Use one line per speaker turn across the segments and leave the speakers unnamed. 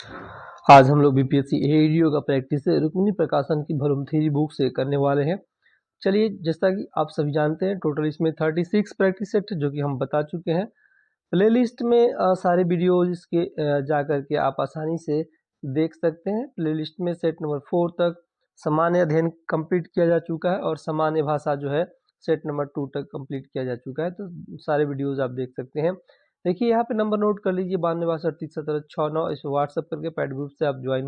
आज हम लोग बीपीएससी एडीओ का प्रैक्टिस रुक्मिणी प्रकाशन की भरूम थ्योरी बुक से करने वाले हैं। चलिए, जैसा कि आप सभी जानते हैं, टोटल इसमें 36 प्रैक्टिस सेट जो कि हम बता चुके हैं। प्लेलिस्ट में सारे वीडियोज इसके जा करके आप आसानी से देख सकते हैं। प्लेलिस्ट में सेट नंबर 4 तक सामान्य अध्ययन कंप्लीट किया जा चुका है और सामान्य भाषा जो है सेट नंबर 2 तक कंप्लीट किया जा चुका है। तो सारे वीडियोज आप देख सकते हैं। देखिए, यहाँ पे नंबर नोट कर लीजिए 92 38 17 69। इस व्हाट्सएप करके पैड ग्रुप से आप ज्वाइन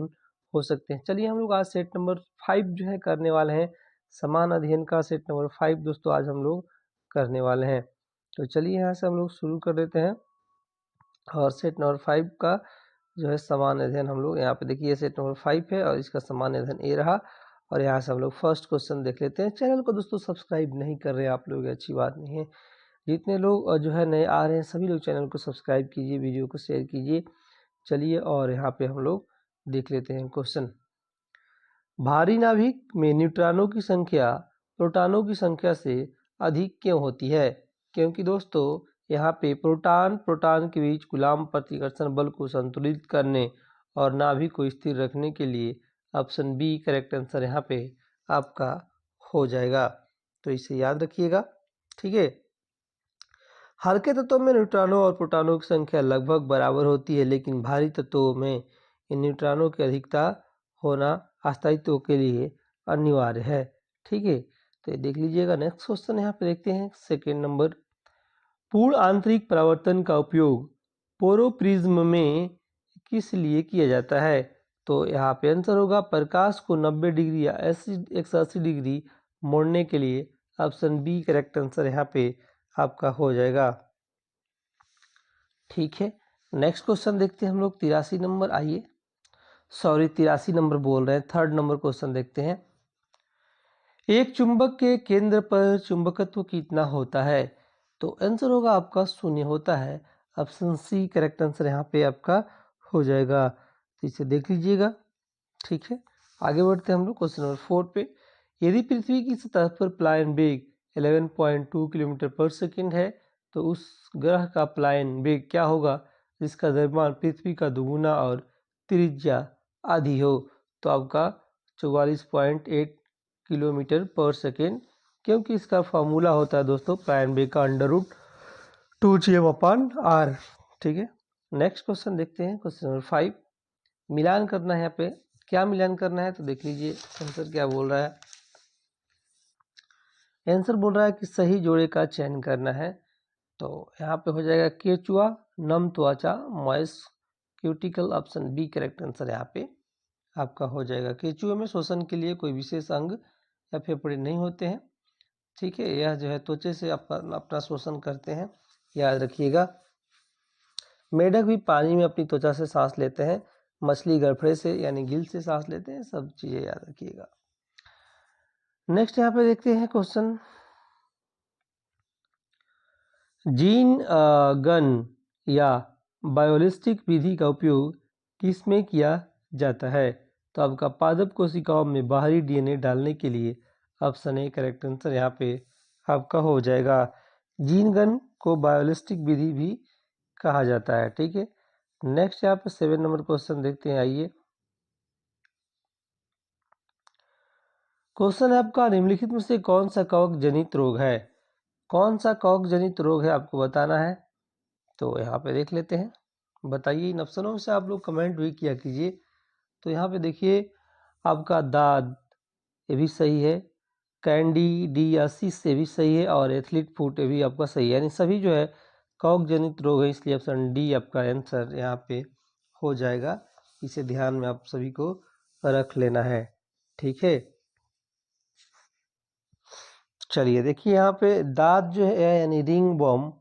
हो सकते हैं। चलिए, हम लोग आज सेट नंबर 5 जो है करने वाले हैं। समान अध्ययन का सेट नंबर 5 दोस्तों आज हम लोग करने वाले हैं। तो चलिए, यहाँ से हम लोग शुरू कर देते हैं और सेट नंबर 5 का जो है समान अध्ययन हम लोग यहाँ पे देखिए सेट नंबर 5 है और इसका समान अध्ययन ए रहा। और यहाँ से हम लोग फर्स्ट क्वेश्चन देख लेते हैं। चैनल को दोस्तों सब्सक्राइब नहीं कर रहे आप लोग, अच्छी बात नहीं है। जितने लोग जो है नए आ रहे हैं सभी लोग चैनल को सब्सक्राइब कीजिए, वीडियो को शेयर कीजिए। चलिए, और यहाँ पे हम लोग देख लेते हैं क्वेश्चन। भारी नाभिक में न्यूट्रॉनों की संख्या प्रोटॉनों की संख्या से अधिक क्यों होती है? क्योंकि दोस्तों यहाँ पे प्रोटॉन के बीच कूलॉम प्रतिकर्षण बल को संतुलित करने और नाभिक को स्थिर रखने के लिए ऑप्शन बी करेक्ट आंसर यहाँ पे आपका हो जाएगा। तो इसे याद रखिएगा, ठीक है। हल्के तत्वों में न्यूट्रॉनों और प्रोटॉनों की संख्या लगभग बराबर होती है, लेकिन भारी तत्वों में इन न्यूट्रॉनों की अधिकता होना अस्तित्व के लिए अनिवार्य है, ठीक है। तो ये देख लीजिएगा। नेक्स्ट क्वेश्चन यहाँ पे देखते हैं, सेकेंड नंबर। पूर्ण आंतरिक परावर्तन का उपयोग पोरोप्रिज्म में किस लिए किया जाता है? तो यहाँ पे आंसर होगा प्रकाश को 90 डिग्री या 180 डिग्री मोड़ने के लिए। ऑप्शन बी करेक्ट आंसर यहाँ पे आपका हो जाएगा, ठीक है। नेक्स्ट क्वेश्चन देखते हैं हम लोग 83 नंबर। आइए, सॉरी 83 नंबर बोल रहे हैं, थर्ड नंबर क्वेश्चन देखते हैं। एक चुंबक के केंद्र पर चुंबकत्व कितना होता है? तो आंसर होगा आपका 0 होता है। ऑप्शन सी करेक्ट आंसर यहाँ पे आपका हो जाएगा। तो इसे देख लीजिएगा, ठीक है। आगे बढ़ते हैं हम लोग क्वेश्चन नंबर 4 पे। यदि पृथ्वी की सतह पर प्लायन वेग 11.2 किलोमीटर पर सेकेंड है, तो उस ग्रह का प्लायन वेग क्या होगा जिसका द्रव्यमान पृथ्वी का दुगुना और त्रिज्या आधी हो? तो आपका 44.8 किलोमीटर पर सेकेंड, क्योंकि इसका फॉर्मूला होता है दोस्तों प्लायन वेग का √2gm/r, ठीक है। नेक्स्ट क्वेश्चन देखते हैं, क्वेश्चन नंबर 5। मिलान करना है यहाँ पे। क्या मिलान करना है? तो देख लीजिए आंसर क्या बोल रहा है। आंसर बोल रहा है कि सही जोड़े का चयन करना है। तो यहाँ पे हो जाएगा केचुआ नम त्वचा moist cuticle. Option B correct answer यहाँ पे आपका हो जाएगा। केचुए में शोषण के लिए कोई विशेष अंग या फेफड़े नहीं होते हैं, ठीक है। यह जो है त्वचा से अपना शोषण करते हैं, याद रखिएगा। मेढक भी पानी में अपनी त्वचा से सांस लेते हैं। मछली गड़फड़े से यानी गिल से सांस लेते हैं। सब चीजें याद रखिएगा। नेक्स्ट यहाँ पे देखते हैं क्वेश्चन। जीन गन या बायोलिस्टिक विधि का उपयोग किसमें किया जाता है? तो आपका पादप कोशिकाओं में बाहरी डीएनए डालने के लिए। ऑप्शन ए करेक्ट आंसर यहाँ पे आपका हो जाएगा। जीन गन को बायोलिस्टिक विधि भी कहा जाता है, ठीक है। नेक्स्ट यहाँ पे 7 नंबर क्वेश्चन देखते हैं। आइए, क्वेश्चन है आपका निम्नलिखित में से कौन सा कवक जनित रोग है? कौन सा कवक जनित रोग है आपको बताना है। तो यहाँ पे देख लेते हैं, बताइए। इन ऑप्शनों से आप लोग कमेंट भी किया कीजिए। तो यहाँ पे देखिए आपका दाद, ये भी सही है। कैंडिडियासिस से भी सही है और एथलीट फुट ये भी आपका सही है। यानी सभी जो है कवक जनित रोग है, इसलिए ऑप्शन डी आपका आंसर यहाँ पे हो जाएगा। इसे ध्यान में आप सभी को रख लेना है, ठीक है। चलिए देखिए, यहाँ पे दाद जो है यानी रिंग बॉम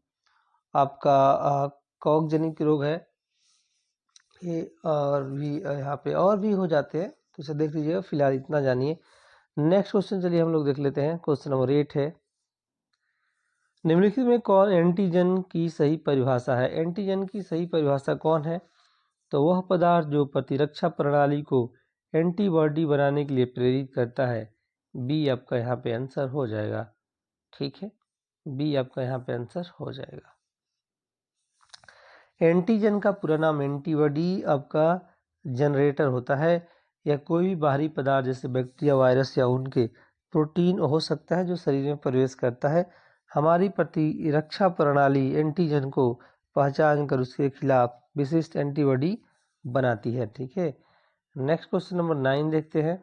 आपका कवक जनित रोग है। ये और भी यहाँ पे और भी हो जाते हैं, तो इसे देख लीजिएगा। फिलहाल इतना जानिए। नेक्स्ट क्वेश्चन चलिए हम लोग देख लेते हैं। क्वेश्चन नंबर 8 है, निम्नलिखित में कौन एंटीजन की सही परिभाषा है? एंटीजन की सही परिभाषा कौन है? तो वह पदार्थ जो प्रतिरक्षा प्रणाली को एंटीबॉडी बनाने के लिए प्रेरित करता है। बी आपका यहाँ पे आंसर हो जाएगा, ठीक है। बी आपका यहाँ पे आंसर हो जाएगा। एंटीजन का पूरा नाम एंटीबॉडी आपका जनरेटर होता है, या कोई भी बाहरी पदार्थ जैसे बैक्टीरिया, वायरस या उनके प्रोटीन हो सकता है जो शरीर में प्रवेश करता है। हमारी प्रतिरक्षा प्रणाली एंटीजन को पहचान कर उसके खिलाफ विशिष्ट एंटीबॉडी बनाती है। ठीक है, नेक्स्ट क्वेश्चन नंबर 9 देखते हैं।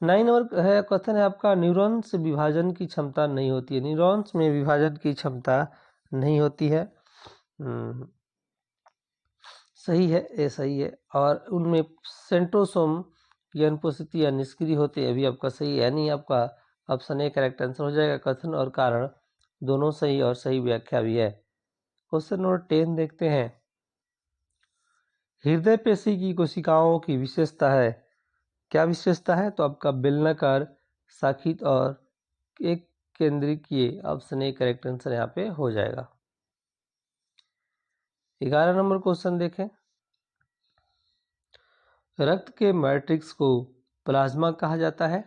9 नंबर है, कथन है आपका न्यूरॉन्स से विभाजन की क्षमता नहीं होती है। न्यूरॉन्स में विभाजन की क्षमता नहीं होती है। सही है, ये सही है। और उनमें सेंट्रोसोम की अनुपस्थिति या निष्क्रिय होते हैं, अभी आपका सही है, यानी आपका ऑप्शन ए करेक्ट आंसर हो जाएगा। कथन और कारण दोनों सही और सही व्याख्या भी है। क्वेश्चन नंबर 10 देखते हैं। हृदय पेशी की कोशिकाओं की विशेषता है, क्या विशेषता है? तो आपका बेलनाकार, शाखित और एक केंद्रीय। ऑप्शन ए करेक्ट आंसर यहाँ पे हो जाएगा। 11 नंबर क्वेश्चन देखें। रक्त के मैट्रिक्स को प्लाज्मा कहा जाता है,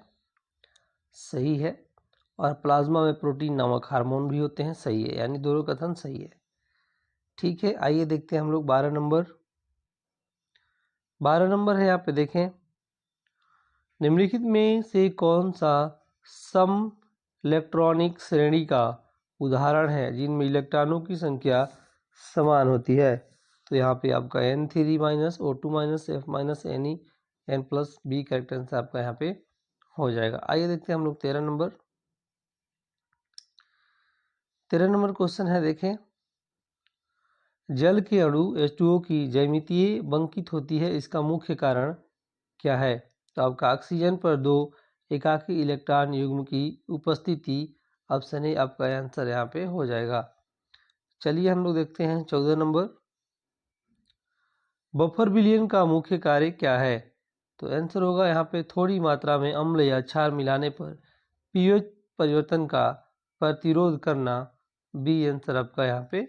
सही है। और प्लाज्मा में प्रोटीन नामक हार्मोन भी होते हैं, सही है, यानी दोनों कथन सही है। ठीक है, आइए देखते हैं हम लोग 12 नंबर। 12 नंबर है, यहाँ पे देखें, निम्नलिखित में से कौन सा सम इलेक्ट्रॉनिक श्रेणी का उदाहरण है जिनमें इलेक्ट्रॉनों की संख्या समान होती है? तो यहाँ पे आपका N3 minus O2 minus F minus Ne N plus B correct answer आपका यहाँ पे हो जाएगा। आइए देखते हैं हम लोग 13 नंबर। 13 नंबर क्वेश्चन है, देखें, जल के अणु H2O की ज्यामितीय बंकित होती है, इसका मुख्य कारण क्या है? तो आपका ऑक्सीजन पर 2 एकाकी इलेक्ट्रॉन युग्म की उपस्थिति। ऑप्शन ए आपका आंसर यहाँ पे हो जाएगा। चलिए हम लोग देखते हैं 14 नंबर। बफर विलयन का मुख्य कार्य क्या है? तो आंसर होगा यहाँ पे थोड़ी मात्रा में अम्ल या क्षार मिलाने पर पीएच परिवर्तन का प्रतिरोध करना। बी आंसर आपका यहाँ पे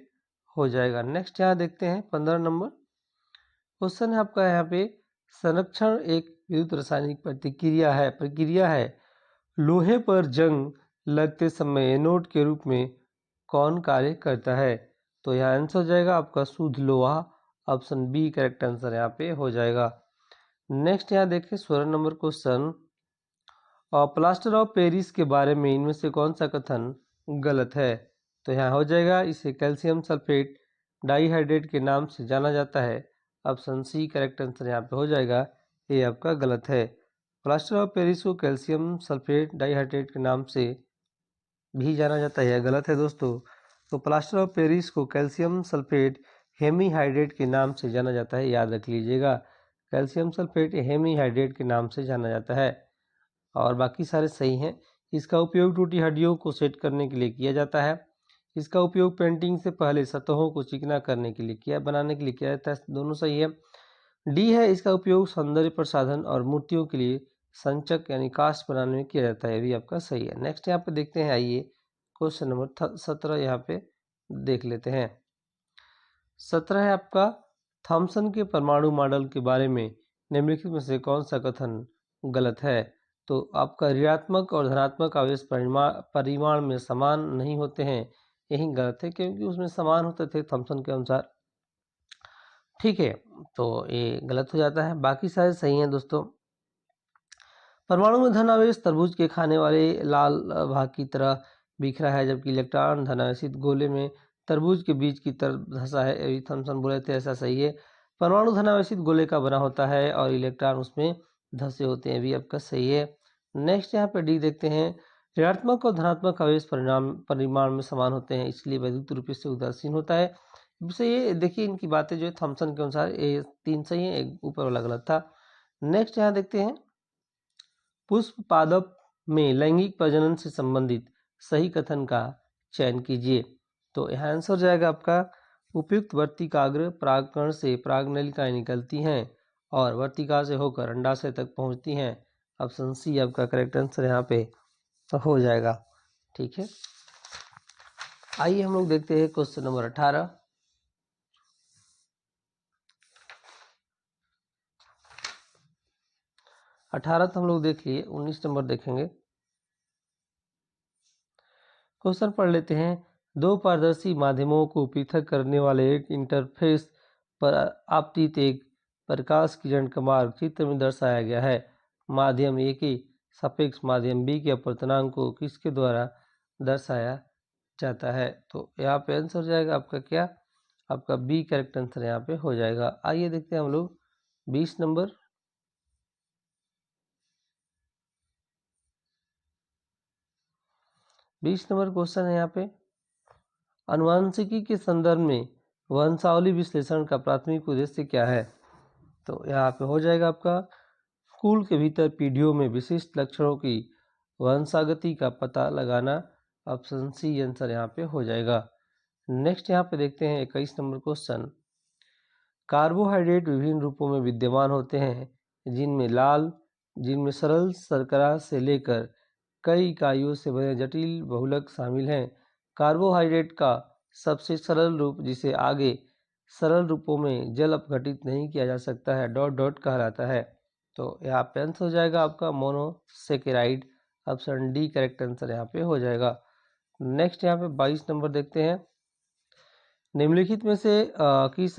हो जाएगा। नेक्स्ट यहाँ देखते हैं 15 नंबर क्वेश्चन है आपका यहाँ पे, संरक्षण एक विद्युत रासायनिक प्रक्रिया है। लोहे पर जंग लगते समय एनोड के रूप में कौन कार्य करता है? तो यहाँ आंसर हो जाएगा आपका शुद्ध लोहा। ऑप्शन बी करेक्ट आंसर यहाँ पे हो जाएगा। नेक्स्ट यहाँ देखिए 16 नंबर क्वेश्चन, और प्लास्टर ऑफ पेरिस के बारे में इनमें से कौन सा कथन गलत है? तो यहाँ हो जाएगा, इसे कैल्शियम सल्फेट डाइहाइड्रेट के नाम से जाना जाता है। ऑप्शन सी करेक्ट आंसर यहाँ पे हो जाएगा, ये आपका गलत है। प्लास्टर ऑफ पेरिस को कैल्शियम सल्फेट डाइहाइड्रेट के नाम से भी जाना जाता है, गलत है दोस्तों। तो प्लास्टर ऑफ पेरिस को कैल्शियम सल्फेट हेमीहाइड्रेट के नाम से जाना जाता है, याद रख लीजिएगा। कैल्शियम सल्फेट हेमीहाइड्रेट के नाम से जाना जाता है, और बाकी सारे सही हैं। इसका उपयोग टूटी हड्डियों को सेट करने के लिए किया जाता है। इसका उपयोग पेंटिंग से पहले सतहों को चिकना करने के लिए बनाने के लिए किया जाता है, दोनों सही है। डी है, इसका उपयोग सौंदर्य प्रसाधन और मूर्तियों के लिए संचक यानी कास्ट बनाने में किया जाता है, भी आपका सही है। नेक्स्ट यहाँ पे देखते हैं, आइए क्वेश्चन नंबर 17 यहाँ पे देख लेते हैं। 17 है आपका, थॉमसन के परमाणु मॉडल के बारे में निम्नलिखित में से कौन सा कथन गलत है? तो आपका ऋणात्मक और धनात्मक आवेश परिमाण में समान नहीं होते हैं, यही गलत है, क्योंकि उसमें समान होते थे थॉमसन के अनुसार। ठीक है, तो ये गलत हो जाता है, बाकी सारे सही हैं दोस्तों। परमाणु में धन आवेश तरबूज के खाने वाले लाल भाग की तरह बिखरा है, जबकि इलेक्ट्रॉन धनावेशित गोले में तरबूज के बीज की तरफ धंसा है, ये थॉमसन बोले थे, ऐसा सही है। परमाणु धनावेशित गोले का बना होता है और इलेक्ट्रॉन उसमें धंसे होते हैं, भी आपका सही है। नेक्स्ट यहाँ पे डी देखते हैं, ऋणात्मक और धनात्मक आवेश परिमाण में समान होते हैं, इसलिए वैद्युत रूप से उदासीन होता है। ये देखिए, इनकी बातें जो है थॉमसन के अनुसार ये 3 सही है, एक ऊपर वाला गलत था। नेक्स्ट यहाँ देखते हैं, पुष्प पादप में लैंगिक प्रजनन से संबंधित सही कथन का चयन कीजिए। तो यहाँ आंसर हो जाएगा आपका, उपयुक्त वर्तिकाग्र परागकण से परागनलिकाएं निकलती हैं और वर्तिका से होकर अंडाशय तक पहुंचती हैं। ऑप्शन सी आपका करेक्ट आंसर यहाँ पे हो जाएगा। ठीक है, आइए हम लोग देखते हैं क्वेश्चन नंबर 18। 18 तो हम लोग देख लिए, 19 नंबर देखेंगे। क्वेश्चन पढ़ लेते हैं, दो पारदर्शी माध्यमों को पृथक करने वाले एक इंटरफेस पर आपतित एक प्रकाश किरण का मार्ग चित्र में दर्शाया गया है। माध्यम ए के सापेक्ष माध्यम बी के अपवर्तनांक को किसके द्वारा दर्शाया जाता है? तो यहाँ पे आंसर हो जाएगा आपका क्या? आपका बी करेक्ट आंसर यहाँ पे हो जाएगा। आइए देखते हैं हम लोग 20 नंबर। क्वेश्चन है यहाँ पे, आनुवंशिकी के संदर्भ में वंशावली विश्लेषण का प्राथमिक उद्देश्य क्या है? तो यहाँ पे हो जाएगा आपका कुल के भीतर पीढ़ियों में विशिष्ट लक्षणों की वंशागति का पता लगाना। ऑप्शन सी आंसर यहाँ पे हो जाएगा। नेक्स्ट यहाँ पे देखते हैं 21 नंबर क्वेश्चन, कार्बोहाइड्रेट विभिन्न रूपों में विद्यमान होते हैं जिनमें सरल शर्करा से लेकर कई इकाइयों से बने जटिल बहुलक शामिल हैं। कार्बोहाइड्रेट का सबसे सरल रूप, जिसे आगे सरल रूपों में जल अपघटित नहीं किया जा सकता है, डॉट डॉट कहलाता है। तो यहाँ पे आंसर हो जाएगा आपका monosaccharide. Option D correct answer यहाँ पे हो जाएगा। नेक्स्ट यहाँ पे 22 नंबर देखते हैं, निम्नलिखित में से किस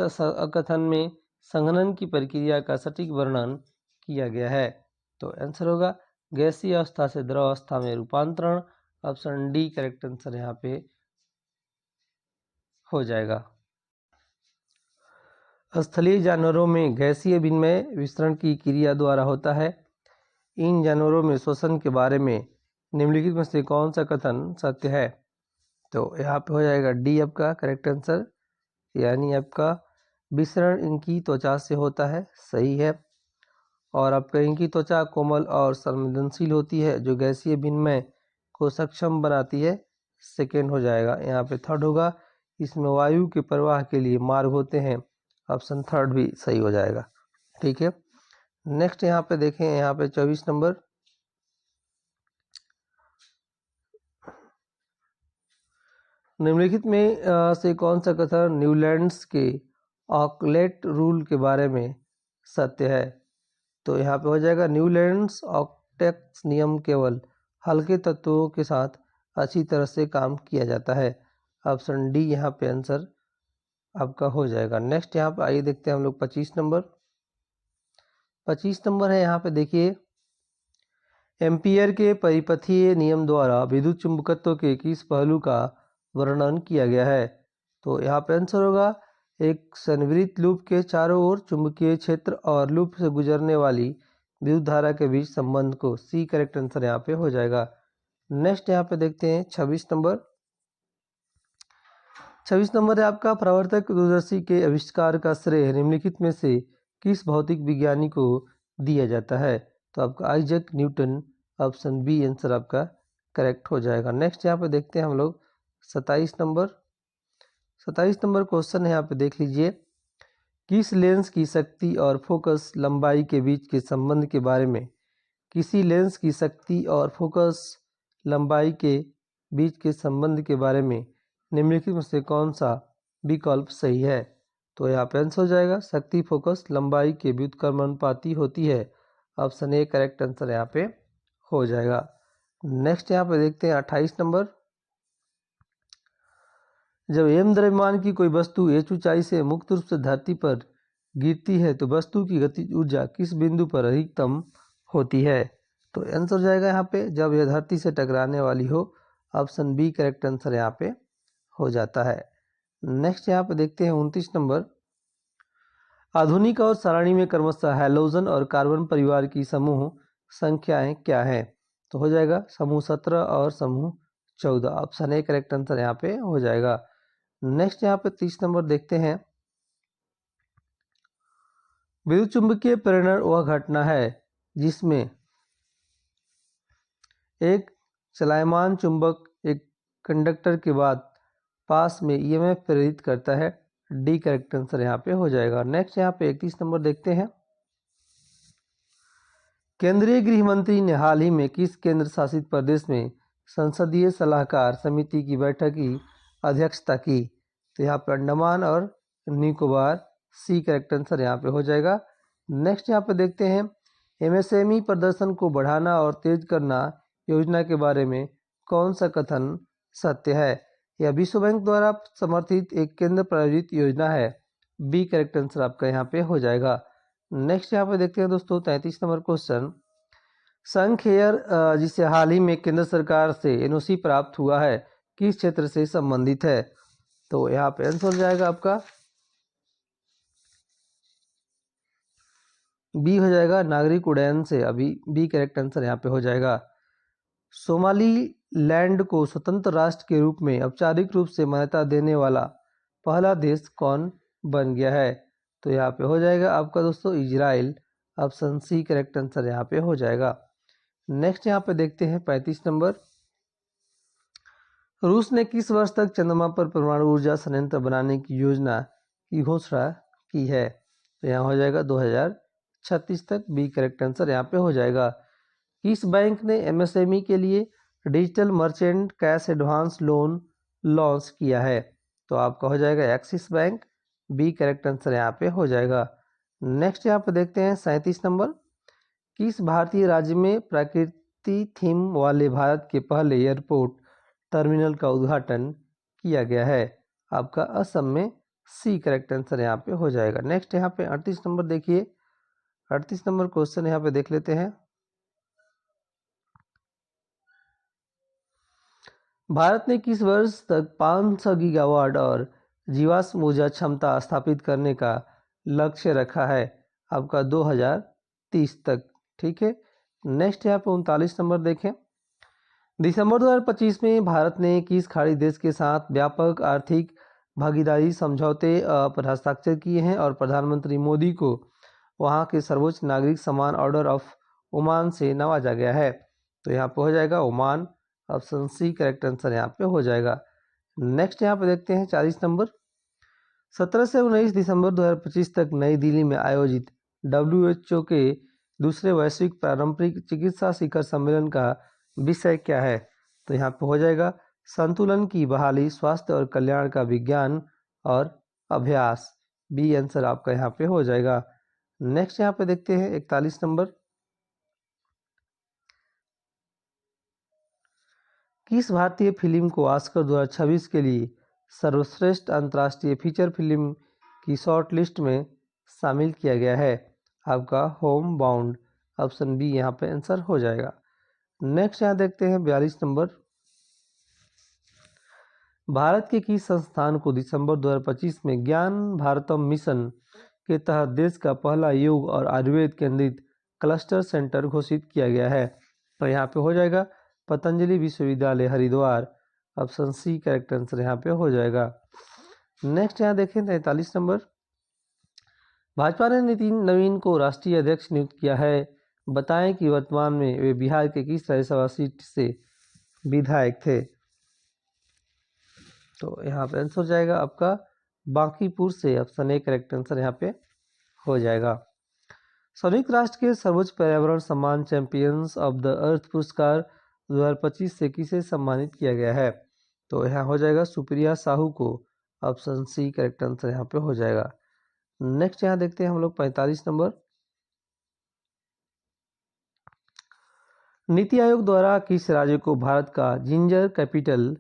कथन में संघनन की प्रक्रिया का सटीक वर्णन किया गया है? तो आंसर होगा गैसीय अवस्था से द्रव अवस्था में रूपांतरण। ऑप्शन डी करेक्ट आंसर यहाँ पे हो जाएगा। स्थलीय जानवरों में गैसीय विनिमय विसरण की क्रिया द्वारा होता है। इन जानवरों में श्वसन के बारे में निम्नलिखित में से कौन सा कथन सत्य है? तो यहाँ पे हो जाएगा डी आपका करेक्ट आंसर, यानी आपका विसरण इनकी त्वचा से होता है, सही है। और आपका इनकी त्वचा कोमल और संवेदनशील होती है, जो गैसीय विनिमय को सक्षम बनाती है, सेकेंड हो जाएगा। यहाँ पे थर्ड होगा, इसमें वायु के प्रवाह के लिए मार्ग होते हैं। ऑप्शन थर्ड भी सही हो जाएगा। ठीक है, नेक्स्ट यहाँ पे देखें, यहाँ पे 24 नंबर, निम्नलिखित में से कौन सा कथन न्यूलैंड्स के ऑकलेट रूल के बारे में सत्य है? तो यहाँ पे हो जाएगा न्यूलैंड्स ऑक्टेट नियम केवल हल्के तत्वों के साथ अच्छी तरह से काम किया जाता है। ऑप्शन डी यहाँ पे आंसर आपका हो जाएगा। नेक्स्ट यहाँ पे आइए देखते हैं हम लोग 25 नंबर। 25 नंबर है, यहाँ पे देखिए, एम्पियर के परिपथीय नियम द्वारा विद्युत चुंबकत्व के किस पहलू का वर्णन किया गया है? तो यहाँ पे आंसर होगा एक संवृत्त लूप के चारों ओर चुंबकीय क्षेत्र और लूप से गुजरने वाली विद्युत धारा के बीच संबंध को। सी करेक्ट आंसर यहाँ पे हो जाएगा। नेक्स्ट यहाँ पे देखते हैं 26 नंबर। 26 नंबर है आपका, प्रवर्तक दूरदर्शी के आविष्कार का श्रेय निम्नलिखित में से किस भौतिक विज्ञानी को दिया जाता है? तो आपका Isaac Newton. Option B answer आपका करेक्ट हो जाएगा। नेक्स्ट यहाँ पे देखते हैं हम लोग 27 नंबर। 27 नंबर क्वेश्चन है, यहाँ पे देख लीजिए, किस लेंस की शक्ति और फोकस लंबाई के बीच के संबंध के बारे में, किसी लेंस की शक्ति और फोकस लंबाई के बीच के संबंध के बारे में निम्नलिखित में से कौन सा विकल्प सही है? तो यहाँ पे आंसर हो जाएगा शक्ति फोकस लंबाई के व्युत्क्रमानुपाती होती है। ऑप्शन ए करेक्ट आंसर यहाँ पे हो जाएगा। नेक्स्ट यहाँ पे देखते हैं 28 नंबर, जब एम द्रव्यमान की कोई वस्तु एच ऊंचाई से मुक्त रूप से धरती पर गिरती है तो वस्तु की गतिज ऊर्जा किस बिंदु पर अधिकतम होती है? तो आंसर हो जाएगा यहाँ पे जब यह धरती से टकराने वाली हो। ऑप्शन बी करेक्ट आंसर यहाँ पे हो जाता है। नेक्स्ट यहाँ पे देखते हैं 29 नंबर, आधुनिक और सारणी में क्रमशः हैलोजन और कार्बन परिवार की समूह संख्याएं क्या हैं? तो हो जाएगा समूह 17 और समूह 14। ऑप्शन ए करेक्ट आंसर यहाँ पे हो जाएगा। नेक्स्ट यहाँ पे 30 नंबर देखते हैं, विद्युत चुंबकीय प्रेरण वह घटना है जिसमें एक चलायमान चुंबक एक कंडक्टर के बाद पास में ईएमएफ प्रेरित करता है। डी करेक्ट आंसर यहाँ पे हो जाएगा। नेक्स्ट यहाँ पे 31 नंबर देखते हैं, केंद्रीय गृह मंत्री ने हाल ही में किस केंद्र शासित प्रदेश में संसदीय सलाहकार समिति की बैठक की अध्यक्षता की? तो यहाँ पे अंडमान और निकोबार। सी करेक्ट आंसर यहाँ पे हो जाएगा। नेक्स्ट यहाँ पे देखते हैं, एमएसएमई प्रदर्शन को बढ़ाना और तेज करना योजना के बारे में कौन सा कथन सत्य है? यह विश्व बैंक द्वारा समर्थित एक केंद्र प्रायोजित योजना है। बी करेक्ट आंसर आपका यहाँ पे हो जाएगा। नेक्स्ट यहाँ पे देखते हैं दोस्तों 33 नंबर क्वेश्चन। संघ जिसे हाल ही में केंद्र सरकार से एनओसी प्राप्त हुआ है, किस क्षेत्र से संबंधित है? तो यहाँ पे आंसर हो जाएगा आपका बी हो जाएगा, नागरिक उड्डयन से। अभी बी करेक्ट आंसर यहाँ पे हो जाएगा। सोमालीलैंड को स्वतंत्र राष्ट्र के रूप में औपचारिक रूप से मान्यता देने वाला पहला देश कौन बन गया है? तो यहाँ पे हो जाएगा आपका दोस्तों Israel. Option C correct answer यहाँ पे हो जाएगा। नेक्स्ट यहाँ पे देखते हैं 35 नंबर। रूस ने किस वर्ष तक चंद्रमा पर परमाणु ऊर्जा संयंत्र बनाने की योजना की घोषणा की है? तो यहाँ हो जाएगा 2036 तक। बी करेक्ट आंसर यहाँ पे हो जाएगा। किस बैंक ने एमएसएमई के लिए digital merchant cash advance loan launch किया है? तो आपका हो जाएगा Axis Bank. B correct answer यहाँ पे हो जाएगा। नेक्स्ट यहाँ पे देखते हैं 37 नंबर। किस भारतीय राज्य में प्रकृति थीम वाले भारत के पहले एयरपोर्ट टर्मिनल का उद्घाटन किया गया है? आपका असम में। सी करेक्ट आंसर यहाँ पे हो जाएगा। नेक्स्ट यहाँ पे 38 नंबर देखिए। 38 नंबर क्वेश्चन यहाँ पे देख लेते हैं। भारत ने किस वर्ष तक 500 गीगावाट और जीवाश्म ऊर्जा क्षमता स्थापित करने का लक्ष्य रखा है? आपका 2030 तक। ठीक है। नेक्स्ट यहाँ पे 39 नंबर देखें। दिसंबर 2025 में भारत ने किस खाड़ी देश के साथ व्यापक आर्थिक भागीदारी समझौते पर हस्ताक्षर किए हैं और प्रधानमंत्री मोदी को वहां के सर्वोच्च नागरिक सम्मान ऑर्डर ऑफ ओमान से नवाजा गया है? तो यहाँ पे हो जाएगा Oman. Option C correct answer यहाँ पे हो जाएगा। नेक्स्ट यहाँ पे देखते हैं 40 नंबर। 17 से 19 दिसंबर 2025 तक नई दिल्ली में आयोजित WHO के दूसरे वैश्विक पारंपरिक चिकित्सा शिखर सम्मेलन का विषय क्या है? तो यहाँ पे हो जाएगा संतुलन की बहाली, स्वास्थ्य और कल्याण का विज्ञान और अभ्यास। बी आंसर आपका यहाँ पे हो जाएगा। नेक्स्ट यहाँ पे देखते हैं 41 नंबर। किस भारतीय फिल्म को ऑस्कर 2026 के लिए सर्वश्रेष्ठ अंतर्राष्ट्रीय फीचर फिल्म की शॉर्ट लिस्ट में शामिल किया गया है? आपका होम बाउंड। ऑप्शन बी यहाँ पे आंसर हो जाएगा। नेक्स्ट यहाँ देखते हैं 42 नंबर। भारत के किस संस्थान को दिसंबर 2025 में ज्ञान भारतम मिशन के तहत देश का पहला योग और आयुर्वेद केंद्रित क्लस्टर सेंटर घोषित किया गया है? तो यहाँ पे हो जाएगा पतंजलि विश्वविद्यालय Haridwar. Option C correct answer यहाँ पे हो जाएगा। नेक्स्ट यहाँ देखें 43 नंबर। भाजपा ने नितिन नवीन को राष्ट्रीय अध्यक्ष नियुक्त किया है। बताएं कि वर्तमान में वे बिहार के किस राज्यसभा सीट से विधायक थे? तो यहाँ पे आंसर हो जाएगा आपका बांकीपुर से। ऑप्शन ए करेक्ट आंसर यहाँ पे हो जाएगा। संयुक्त राष्ट्र के सर्वोच्च पर्यावरण सम्मान चैंपियंस ऑफ द अर्थ पुरस्कार 2025 से किसे सम्मानित किया गया है? तो यहाँ हो जाएगा सुप्रिया साहू को। ऑप्शन सी करेक्ट आंसर यहाँ पे हो जाएगा। नेक्स्ट यहाँ देखते हैं हम लोग 45 नंबर। नीति आयोग द्वारा किस राज्य को भारत का जिंजर कैपिटल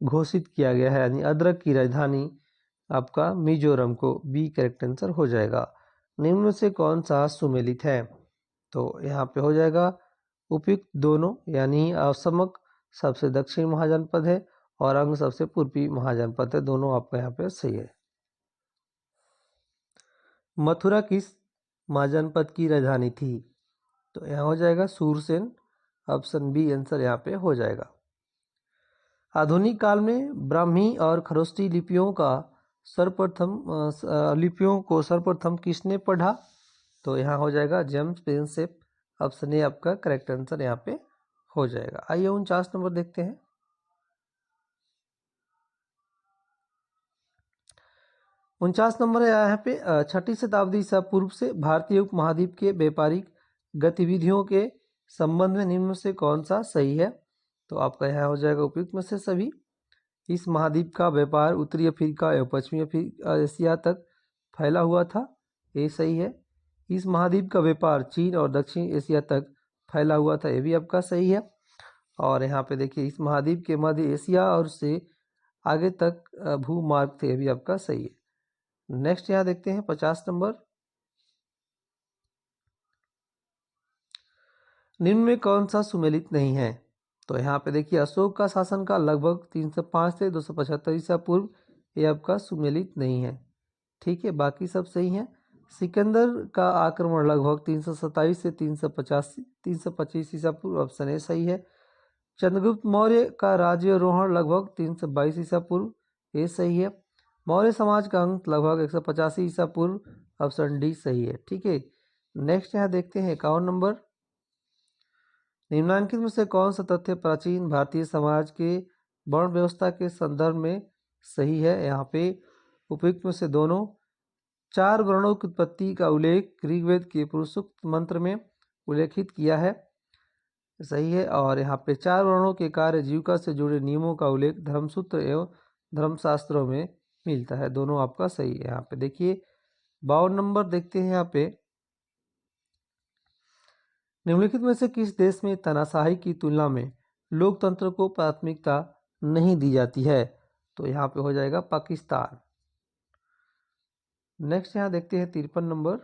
घोषित किया गया है, यानी अदरक की राजधानी? आपका मिजोरम को। बी करेक्ट आंसर हो जाएगा। निम्न में से कौन सा सुमेलित है? तो यहाँ पे हो जाएगा उपयुक्त दोनों, यानी असमक सबसे दक्षिण महाजनपद है और अंग सबसे पूर्वी महाजनपद है। दोनों आपका यहाँ पे सही है। मथुरा किस महाजनपद की राजधानी थी? तो यहाँ हो जाएगा सूरसेन। ऑप्शन बी आंसर यहाँ पे हो जाएगा। आधुनिक काल में ब्राह्मी और खरोष्टी लिपियों को सर्वप्रथम किसने पढ़ा? तो यहाँ हो जाएगा जेम्स प्रिंसेप। ऑप्शन ए आपका करेक्ट आंसर यहाँ पे हो जाएगा। आइए 49 नंबर देखते हैं। 49 नंबर है यहाँ पे 6ठी शताब्दी ईसा पूर्व से भारतीय उपमहाद्वीप के व्यापारिक गतिविधियों के संबंध में निम्न में से कौन सा सही है? तो आपका यहाँ हो जाएगा उपयुक्त में से सभी। इस महाद्वीप का व्यापार उत्तरी अफ्रीका एवं पश्चिमी एशिया तक फैला हुआ था। ये सही है। इस महाद्वीप का व्यापार चीन और दक्षिण एशिया तक फैला हुआ था। ये भी आपका सही है। और यहाँ पे देखिए इस महाद्वीप के मध्य एशिया और से आगे तक भूमार्ग थे। ये भी आपका सही है। नेक्स्ट यहाँ देखते हैं 50 नंबर। निम्न में कौन सा सुमेलित नहीं है? तो यहाँ पे देखिए अशोक का शासनकाल लगभग 305 से 275 ईसा पूर्व, ये आपका सुमेलित नहीं है। ठीक है, बाकी सब सही है। सिकंदर का आक्रमण लगभग 327 से 325 ईसा पूर्व, ऑप्शन ए सही है। चंद्रगुप्त मौर्य का राज्यारोहण लगभग 322 ईसा पूर्व, ये सही है। मौर्य समाज का अंत लगभग 185 ईसा पूर्व, ऑप्शन डी सही है। ठीक है, नेक्स्ट यहाँ देखते हैं 51 नंबर। निम्नलिखित में से कौन सा तथ्य प्राचीन भारतीय समाज के वर्ण व्यवस्था के संदर्भ में सही है? यहाँ पे उपयुक्त में से दोनों। 4 वर्णों की उत्पत्ति का उल्लेख ऋग्वेद के पुरुषोक्त मंत्र में उल्लेखित किया है, सही है। और यहाँ पे 4 वर्णों के कार्य जीविका से जुड़े नियमों का उल्लेख धर्मसूत्र एवं धर्मशास्त्रों में मिलता है, दोनों आपका सही है। यहाँ पे देखिए 52 नंबर देखते हैं। यहाँ पे निम्नलिखित में से किस देश में तानाशाही की तुलना में लोकतंत्र को प्राथमिकता नहीं दी जाती है? तो यहाँ पे हो जाएगा पाकिस्तान। नेक्स्ट यहाँ देखते हैं 53 नंबर।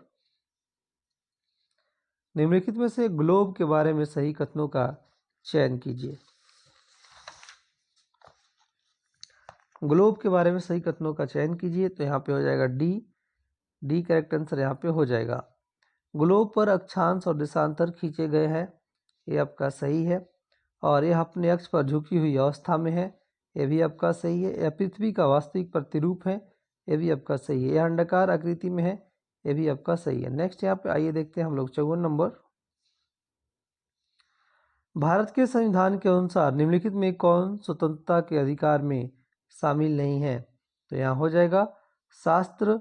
निम्नलिखित में से ग्लोब के बारे में सही कथनों का चयन कीजिए। ग्लोब के बारे में सही कथनों का चयन कीजिए, तो यहाँ पे हो जाएगा डी करेक्ट आंसर यहाँ पे हो जाएगा। ग्लोब पर अक्षांश और देशांतर खींचे गए हैं, ये आपका सही है। और यह अपने अक्ष पर झुकी हुई अवस्था में है, ये भी आपका सही है। यह पृथ्वी का वास्तविक प्रतिरूप है, ये भी आपका सही है। यह अंडाकार आकृति में है, ये भी आपका सही है। नेक्स्ट यहाँ पे आइए देखते हैं हम लोग 54 नंबर। भारत के संविधान के अनुसार निम्नलिखित में कौन स्वतंत्रता के अधिकार में शामिल नहीं है? तो यहाँ हो जाएगा शस्त्र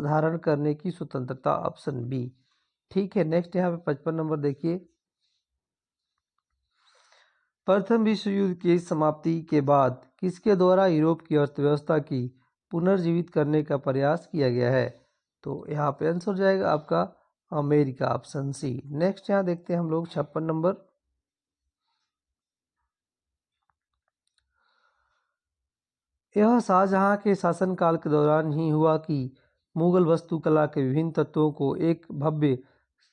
धारण करने की स्वतंत्रता, ऑप्शन बी। ठीक है, नेक्स्ट यहाँ पे 55 नंबर देखिए। प्रथम विश्व युद्ध की समाप्ति के बाद किसके द्वारा यूरोप की अर्थव्यवस्था की पुनर्जीवित करने का प्रयास किया गया है? तो यहाँ पे आंसर हो जाएगा आपका अमेरिका, ऑप्शन सी। नेक्स्ट यहाँ देखते हैं हम लोग 56 नंबर। यह शाहजहां के शासनकाल के दौरान ही हुआ कि मुगल वास्तुकला के विभिन्न तत्वों को एक भव्य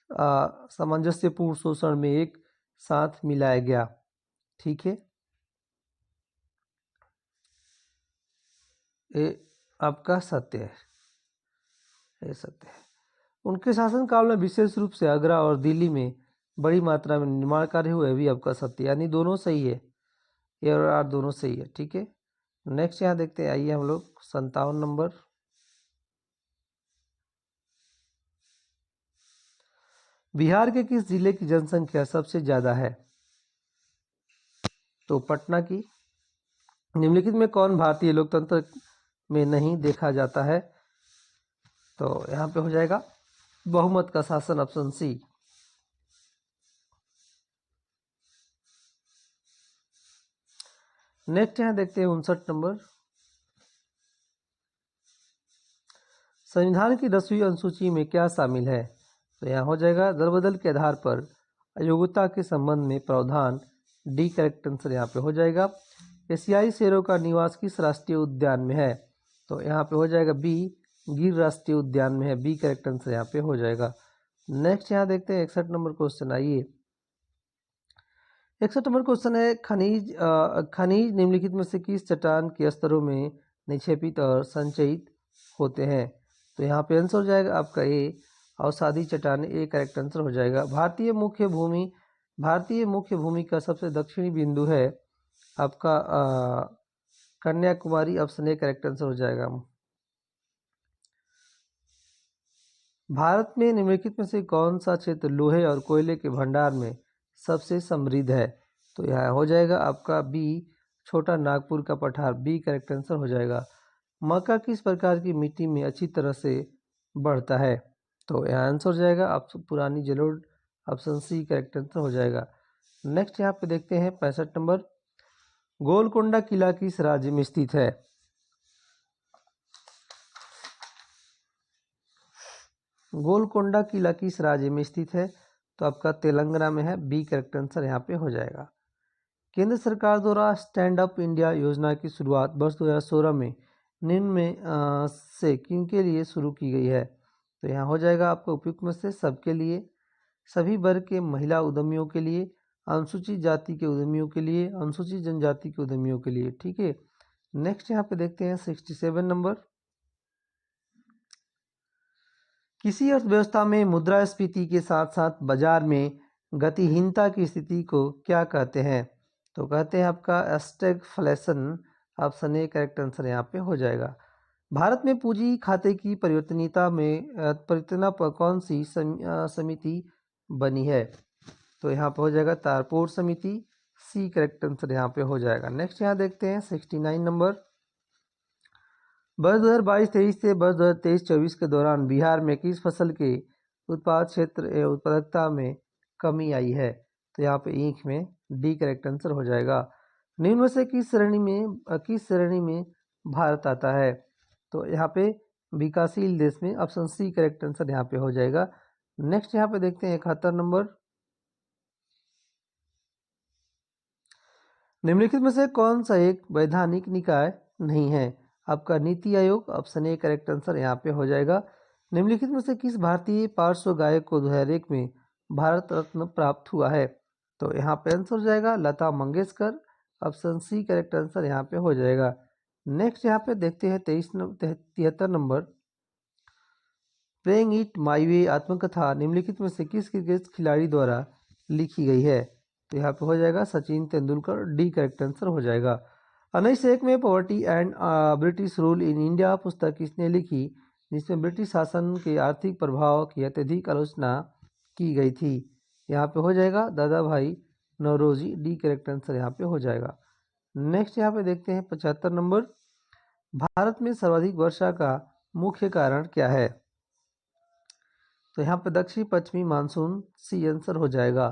सामंजस्यपूर्ण शोषण में एक साथ मिलाया गया। ठीक है, ये आपका सत्य है, ये सत्य है। उनके शासनकाल में विशेष रूप से आगरा और दिल्ली में बड़ी मात्रा में निर्माण कार्य हुए, भी आपका सत्य, यानी दोनों सही है, ए और आर दोनों सही है। ठीक है, नेक्स्ट यहाँ देखते हैं, आइए हम लोग 57 नंबर। बिहार के किस जिले की जनसंख्या सबसे ज्यादा है? तो पटना की। निम्नलिखित में कौन भारतीय लोकतंत्र में नहीं देखा जाता है? तो यहाँ पे हो जाएगा बहुमत का शासन, ऑप्शन सी। नेक्स्ट यहाँ देखते हैं 59 नंबर। संविधान की 10वीं अनुसूची में क्या शामिल है? तो यहाँ हो जाएगा दरबदल के आधार पर अयोग्यता के संबंध में प्रावधान, डी करेक्ट आंसर यहाँ पे हो जाएगा। एशियाई शेरों का निवास किस राष्ट्रीय उद्यान में है? तो यहाँ पे हो जाएगा बी, गिर राष्ट्रीय उद्यान में है, बी करेक्ट आंसर यहाँ पे हो जाएगा। नेक्स्ट यहाँ देखते हैं 61 नंबर क्वेश्चन। आइए 61 नंबर क्वेश्चन है खनिज निम्नलिखित में से किस चट्टान के स्तरों में निक्षेपित और संचयित होते हैं? तो यहाँ पे आंसर हो जाएगा आपका ए, अवसादी चट्टान, ए करेक्ट आंसर हो जाएगा। भारतीय मुख्य भूमि का सबसे दक्षिणी बिंदु है आपका Kanyakumari, option A correct answer हो जाएगा। भारत में निम्नलिखित में से कौन सा क्षेत्र लोहे और कोयले के भंडार में सबसे समृद्ध है? तो यहाँ हो जाएगा आपका बी, छोटा नागपुर का पठार, बी करेक्ट आंसर हो जाएगा। मक्का किस प्रकार की मिट्टी में अच्छी तरह से बढ़ता है? तो यहाँ आंसर हो जाएगा आप पुरानी जलोढ़, ऑप्शन सी करेक्ट आंसर हो जाएगा। नेक्स्ट यहाँ पे देखते हैं 65 नंबर। गोलकोंडा किला किस राज्य में स्थित है? गोलकोंडा किला किस राज्य में स्थित है? तो आपका तेलंगाना में है, बी करेक्ट आंसर यहाँ पे हो जाएगा। केंद्र सरकार द्वारा स्टैंड अप इंडिया योजना की शुरुआत वर्ष 2016 में निम्न में से किन के लिए शुरू की गई है? तो यहाँ हो जाएगा आपका उपयुक्त में से सबके लिए। सभी वर्ग के महिला उद्यमियों के लिए, अनुसूचित जाति के उद्यमियों के लिए, अनुसूचित जनजाति के उद्यमियों के लिए। ठीक है, नेक्स्ट यहाँ पे देखते हैं 67 नंबर। किसी अर्थव्यवस्था में मुद्रास्फीति के साथ साथ बाजार में गतिहीनता की स्थिति को क्या कहते हैं? तो कहते हैं आपका stagflation. Option A correct answer यहाँ पे हो जाएगा। भारत में पूंजी खाते की परिवर्तनीयता पर कौन सी समिति बनी है? तो यहाँ पे हो जाएगा तारपोर समिति। सी करेक्ट आंसर यहाँ पे हो जाएगा। नेक्स्ट यहाँ देखते हैं 69 नंबर। वर्ष 2022-23 से वर्ष 2023-24 के दौरान बिहार में किस फसल के उत्पाद क्षेत्र उत्पादकता में कमी आई है? तो यहाँ पे ईख में डी करेक्ट आंसर हो जाएगा। निम्न में से किस श्रेणी में भारत आता है? तो यहाँ पे विकासशील देश में। ऑप्शन सी करेक्ट आंसर यहाँ पे हो जाएगा। नेक्स्ट यहाँ पे देखते हैं 71 नंबर। निम्नलिखित में से कौन सा एक वैधानिक निकाय नहीं है? आपका NITI Aayog. Option A correct answer यहाँ पे हो जाएगा। निम्नलिखित में से किस भारतीय पार्श्व गायक को 2001 में भारत रत्न प्राप्त हुआ है? तो यहाँ पे आंसर हो जाएगा Lata Mangeshkar. Option C correct answer यहाँ पे हो जाएगा। नेक्स्ट यहाँ पे देखते हैं 73 नंबर। प्लेइंग इट माई वे आत्मकथा निम्नलिखित में से किस क्रिकेट खिलाड़ी द्वारा लिखी गई है? तो यहाँ पे हो जाएगा Sachin Tendulkar. D correct answer हो जाएगा। 1901 में poverty and British rule in India पुस्तक किसने लिखी, जिसमें ब्रिटिश शासन के आर्थिक प्रभाव की अत्यधिक आलोचना की गई थी? यहाँ पे हो जाएगा दादा भाई नौरोजी। डी करेक्ट आंसर यहाँ पे हो जाएगा। नेक्स्ट यहाँ पे देखते हैं 75 नंबर। भारत में सर्वाधिक वर्षा का मुख्य कारण क्या है? तो यहाँ पे दक्षिण पश्चिमी मानसून। सी आंसर हो जाएगा।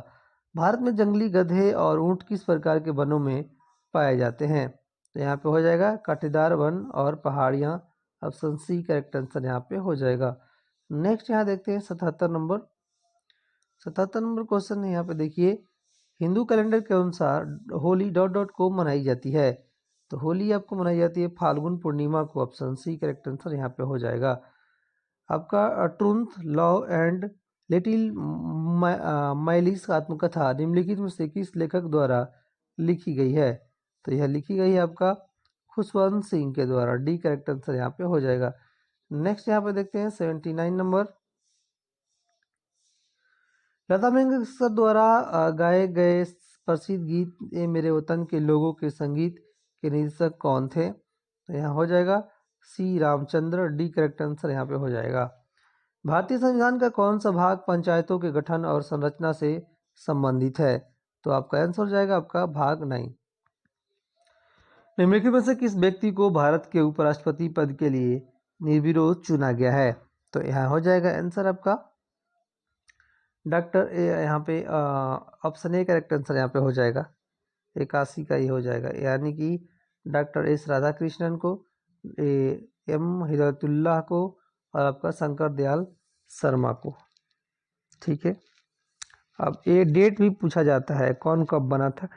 भारत में जंगली गधे और ऊंट किस प्रकार के वनों में पाए जाते हैं? तो यहाँ पे हो जाएगा कांटेदार वन और पहाड़ियाँ। ऑप्शन सी करेक्ट आंसर यहाँ पे हो जाएगा। नेक्स्ट यहाँ देखते हैं 77 नंबर। 77 नंबर क्वेश्चन है यहाँ पे देखिए, हिंदू कैलेंडर के अनुसार होली डॉट डॉट को मनाई जाती है? तो होली आपको मनाई जाती है फाल्गुन पूर्णिमा को। ऑप्शन सी करेक्ट आंसर यहाँ पे हो जाएगा। आपका ट्रुथ लॉ एंड लिटिल माइलिस आत्मकथा निम्नलिखित में से किस लेखक द्वारा लिखी गई है? तो यह लिखी गई है आपका खुशवंत सिंह के द्वारा। डी करेक्ट आंसर यहाँ पे हो जाएगा। नेक्स्ट यहाँ पे देखते हैं 79 नंबर। लता मंगेशकर द्वारा गाए गए प्रसिद्ध गीत ए मेरे वतन के लोगों के संगीत के निर्देशक कौन थे? तो यहाँ हो जाएगा सी रामचंद्र। डी करेक्ट आंसर यहाँ पे हो जाएगा। भारतीय संविधान का कौन सा भाग पंचायतों के गठन और संरचना से संबंधित है? तो आपका आंसर हो जाएगा आपका भाग 9। निम्नलिखित में से किस व्यक्ति को भारत के उपराष्ट्रपति पद के लिए निर्विरोध चुना गया है? तो यहाँ हो जाएगा आंसर आपका डॉक्टर यहाँ पे ऑप्शन ए करेक्ट आंसर यहाँ पे हो जाएगा। 81 का ही हो जाएगा, यानी कि डॉक्टर एस राधाकृष्णन को, एम हिदायतुल्लाह को और आपका शंकर दयाल शर्मा को। ठीक है, अब ये डेट भी पूछा जाता है कौन कब बना था,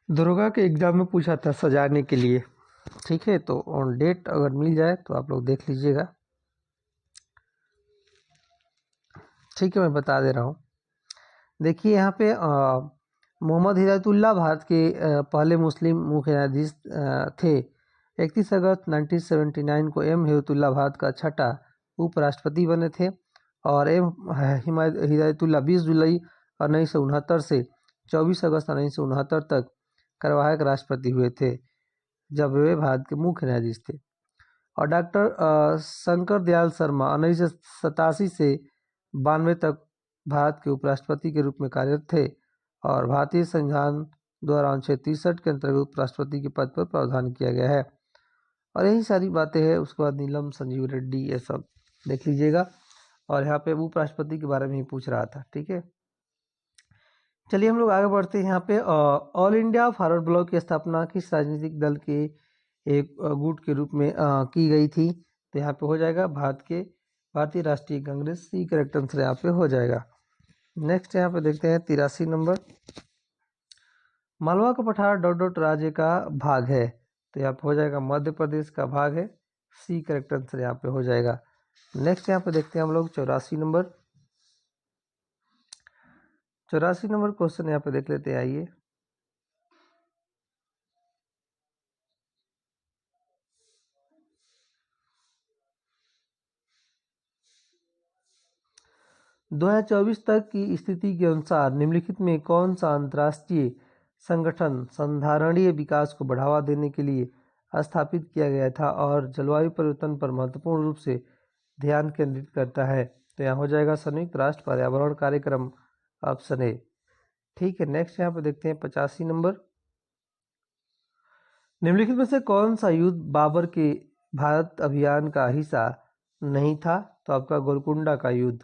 दरोगा के एग्जाम में पूछा था सजाने के लिए। ठीक है, तो ऑन डेट अगर मिल जाए तो आप लोग देख लीजिएगा। ठीक है, मैं बता दे रहा हूँ। देखिए यहाँ पे मोहम्मद हिदायतुल्लाह भारत के पहले मुस्लिम मुख्य न्यायाधीश थे। 31 अगस्त 1979 को एम हिदायतुल्लाह भारत का छठा उपराष्ट्रपति बने थे और एम हिदायतुल्लाह 20 जुलाई 1969 से 24 अगस्त 1969 तक कार्यवाहक राष्ट्रपति हुए थे, जब वे भारत के मुख्य न्यायाधीश थे। और डॉक्टर शंकर दयाल शर्मा 1987 से 92 तक भारत के उपराष्ट्रपति के रूप में कार्यरत थे और भारतीय संविधान द्वारा अनुच्छेद 63 के अंतर्गत उपराष्ट्रपति के पद पर प्रावधान किया गया है। और यही सारी बातें हैं। उसके बाद नीलम संजीव रेड्डी, ये सब देख लीजिएगा। और यहाँ पे उपराष्ट्रपति के बारे में ही पूछ रहा था। ठीक है, चलिए हम लोग आगे बढ़ते हैं। यहाँ पे ऑल इंडिया फॉरवर्ड ब्लॉक की स्थापना किस राजनीतिक दल के एक गुट के रूप में की गई थी? तो यहाँ पे हो जाएगा भारतीय राष्ट्रीय कांग्रेस। सी करेक्ट आंसर यहाँ पे हो जाएगा। नेक्स्ट यहाँ पे देखते हैं 83 नंबर। मालवा का पठार डॉट डॉट राज्य का भाग है? तो यहाँ पे हो जाएगा मध्य प्रदेश का भाग है। सी करेक्ट आंसर यहाँ पे हो जाएगा। नेक्स्ट यहाँ पे देखते हैं हम लोग 84 नंबर। 84 नंबर क्वेश्चन यहाँ पे देख लेते हैं, आइए। दो 2024 तक की स्थिति के अनुसार निम्नलिखित में कौन सा अंतर्राष्ट्रीय संगठन संधारणीय विकास को बढ़ावा देने के लिए स्थापित किया गया था और जलवायु परिवर्तन पर महत्वपूर्ण रूप से ध्यान केंद्रित करता है? तो यहाँ हो जाएगा संयुक्त राष्ट्र पर्यावरण कार्यक्रम, ऑप्शन ए। ठीक है, नेक्स्ट यहाँ पे देखते हैं 85 नंबर। निम्नलिखित में से कौन सा युद्ध बाबर के भारत अभियान का हिस्सा नहीं था? तो आपका गोलकुंडा का युद्ध।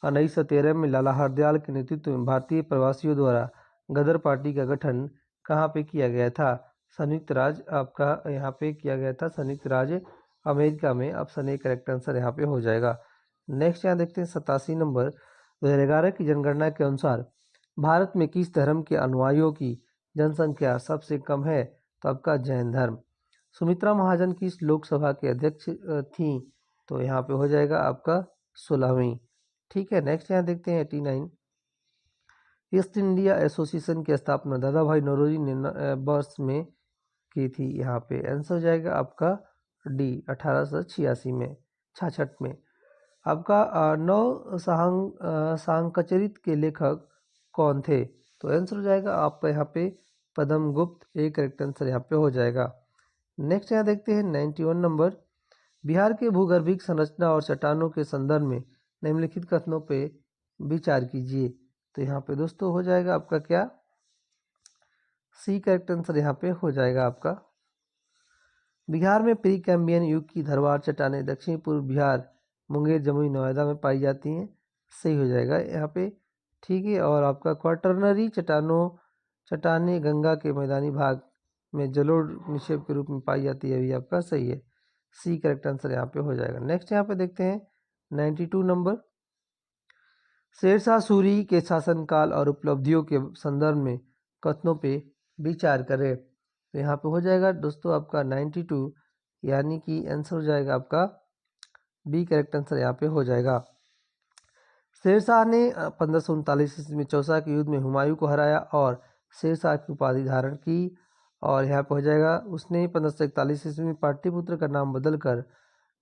1913 में लाला हरदयाल के नेतृत्व में भारतीय प्रवासियों द्वारा गदर पार्टी का गठन कहाँ पे किया गया था? संयुक्त राज्य, आपका यहाँ पे किया गया था संयुक्त राज्य अमेरिका में। ऑप्शन ए करेक्ट आंसर यहाँ पे हो जाएगा। नेक्स्ट यहाँ देखते हैं 87 नंबर। 2011 की जनगणना के अनुसार भारत में किस धर्म के अनुयायियों की जनसंख्या सबसे कम है? तो आपका जैन धर्म। सुमित्रा महाजन किस लोकसभा के अध्यक्ष थी? तो यहाँ पे हो जाएगा आपका 16वीं। ठीक है, नेक्स्ट यहाँ देखते हैं 89। ईस्ट इंडिया एसोसिएशन की स्थापना दादा भाई नौरोजी ने वर्ष में की थी? यहाँ पे आंसर हो जाएगा आपका डी, 1886 में, 66 में। आपका नौ सांकचरित के लेखक कौन थे? तो आंसर हो जाएगा आपका यहाँ पे पद्म गुप्त। एक करेक्ट आंसर यहाँ पे हो जाएगा। नेक्स्ट यहाँ देखते हैं 91 नंबर। बिहार के भूगर्भिक संरचना और चट्टानों के संदर्भ में निम्नलिखित कथनों पे विचार कीजिए। तो यहाँ पे दोस्तों हो जाएगा आपका क्या, सी करेक्ट आंसर यहाँ पे हो जाएगा आपका। बिहार में प्री कैम्बियन युग की धरवार चट्टानें दक्षिण पूर्व बिहार, मुंगेर, जमुई, नोएडा में पाई जाती हैं। सही हो जाएगा यहाँ पे। ठीक है, और आपका क्वाटरनरी चट्टानें गंगा के मैदानी भाग में जलोढ़ निक्षेप के रूप में पाई जाती है, अभी आपका सही है। सी करेक्ट आंसर यहाँ पे हो जाएगा। नेक्स्ट यहाँ पे देखते हैं 92 नंबर। शेरशाह सूरी के शासनकाल और उपलब्धियों के संदर्भ में कथनों पे विचार करें। तो यहाँ पे हो जाएगा दोस्तों आपका 92, यानी कि आंसर हो जाएगा आपका बी करेक्ट आंसर यहाँ पे हो जाएगा। शेरशाह ने 1539 ईस्वी में चौसा के युद्ध में हुमायूं को हराया और शेरशाह की उपाधि धारण की। और यहाँ पे हो जाएगा उसने 1541 ईस्वी में पाटलिपुत्र का नाम बदलकर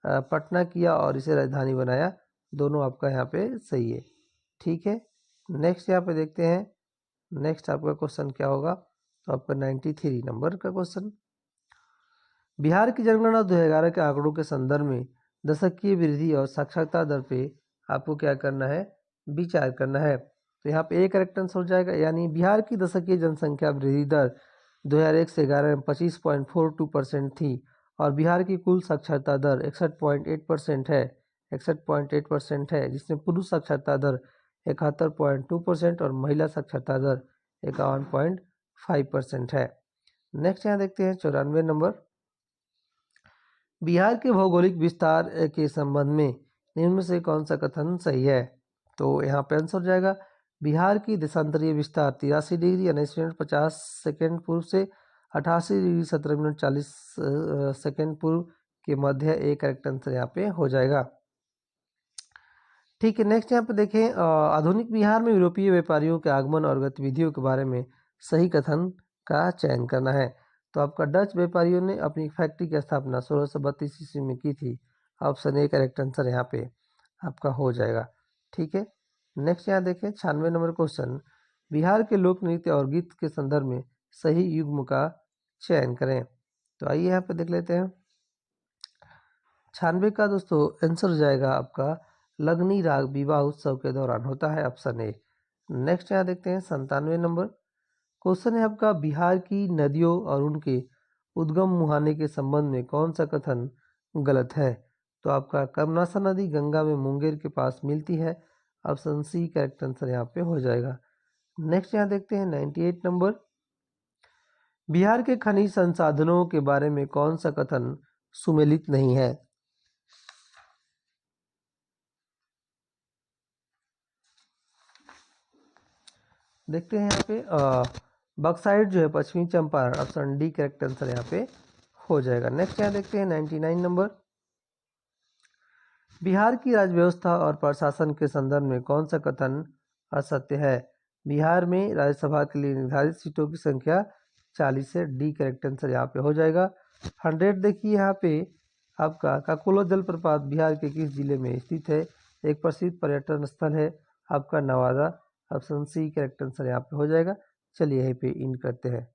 पटना किया और इसे राजधानी बनाया। दोनों आपका यहाँ पे सही है। ठीक है, नेक्स्ट यहाँ पे देखते हैं। नेक्स्ट आपका क्वेश्चन क्या होगा? तो आपका 93 नंबर का क्वेश्चन। बिहार की जनगणना 2011 के आंकड़ों के संदर्भ में दशकीय वृद्धि और साक्षरता दर पे आपको क्या करना है? विचार करना है। तो यहाँ पे एक करेक्ट आंसर हो जाएगा, यानी बिहार की दशकीय जनसंख्या वृद्धि दर 2001 से 11 में 25.42% थी और बिहार की कुल साक्षरता दर 61.8% है। 61.8% है, जिसमें पुरुष साक्षरता दर 71.2% और महिला साक्षरता दर 51.5% है। नेक्स्ट यहाँ देखते हैं 94 नंबर। बिहार के भौगोलिक विस्तार के संबंध में निम्न में से कौन सा कथन सही है? तो यहाँ पे आंसर हो जाएगा बिहार की देशांतरीय विस्तार 83 डिग्री 19 मिनट 50 सेकेंड पूर्व से 88 डिग्री 17 मिनट 40 सेकेंड पूर्व के मध्य। एक करेक्ट आंसर यहाँ पे हो जाएगा। ठीक है, नेक्स्ट यहाँ पे देखें, आधुनिक बिहार में यूरोपीय व्यापारियों के आगमन और गतिविधियों के बारे में सही कथन का चयन करना है। तो आपका डच व्यापारियों ने अपनी फैक्ट्री की स्थापना 1632 ईस्वी में की थी। ऑप्शन ए करेक्ट आंसर यहाँ पे आपका हो जाएगा। ठीक है, नेक्स्ट यहाँ देखें 96 नंबर क्वेश्चन। बिहार के लोक नृत्य और गीत के संदर्भ में सही युग्म का चयन करें। तो आइए यहाँ पे देख लेते हैं। 96 का दोस्तों आंसर हो जाएगा आपका लगनी राग विवाह उत्सव के दौरान होता है। Option A. नेक्स्ट यहाँ देखते हैं 97 नंबर क्वेश्चन है आपका, बिहार की नदियों और उनके उद्गम मुहाने के संबंध में कौन सा कथन गलत है? तो आपका कर्मनाशा नदी गंगा में मुंगेर के पास मिलती है। ऑप्शन सी करेक्ट आंसर यहाँ पे हो जाएगा। नेक्स्ट यहाँ देखते हैं 98 नंबर। बिहार के खनिज संसाधनों के बारे में कौन सा कथन सुमेलित नहीं है? देखते हैं यहाँ पे बक्साइड जो है पश्चिमी Champaran. Option D correct answer यहाँ पे हो जाएगा। नेक्स्ट यहाँ देखते हैं 99 नंबर। बिहार की राज्य व्यवस्था और प्रशासन के संदर्भ में कौन सा कथन असत्य है? बिहार में राज्यसभा के लिए निर्धारित सीटों की संख्या 40 है। डी करेक्ट आंसर यहाँ पे हो जाएगा। 100 देखिए यहाँ पे आपका काकोला जलप्रपात बिहार के किस जिले में स्थित है? एक प्रसिद्ध पर्यटन स्थल है आपका Nawada. Option C correct answer यहाँ पे हो जाएगा। चलिए यहीं पे इन करते हैं।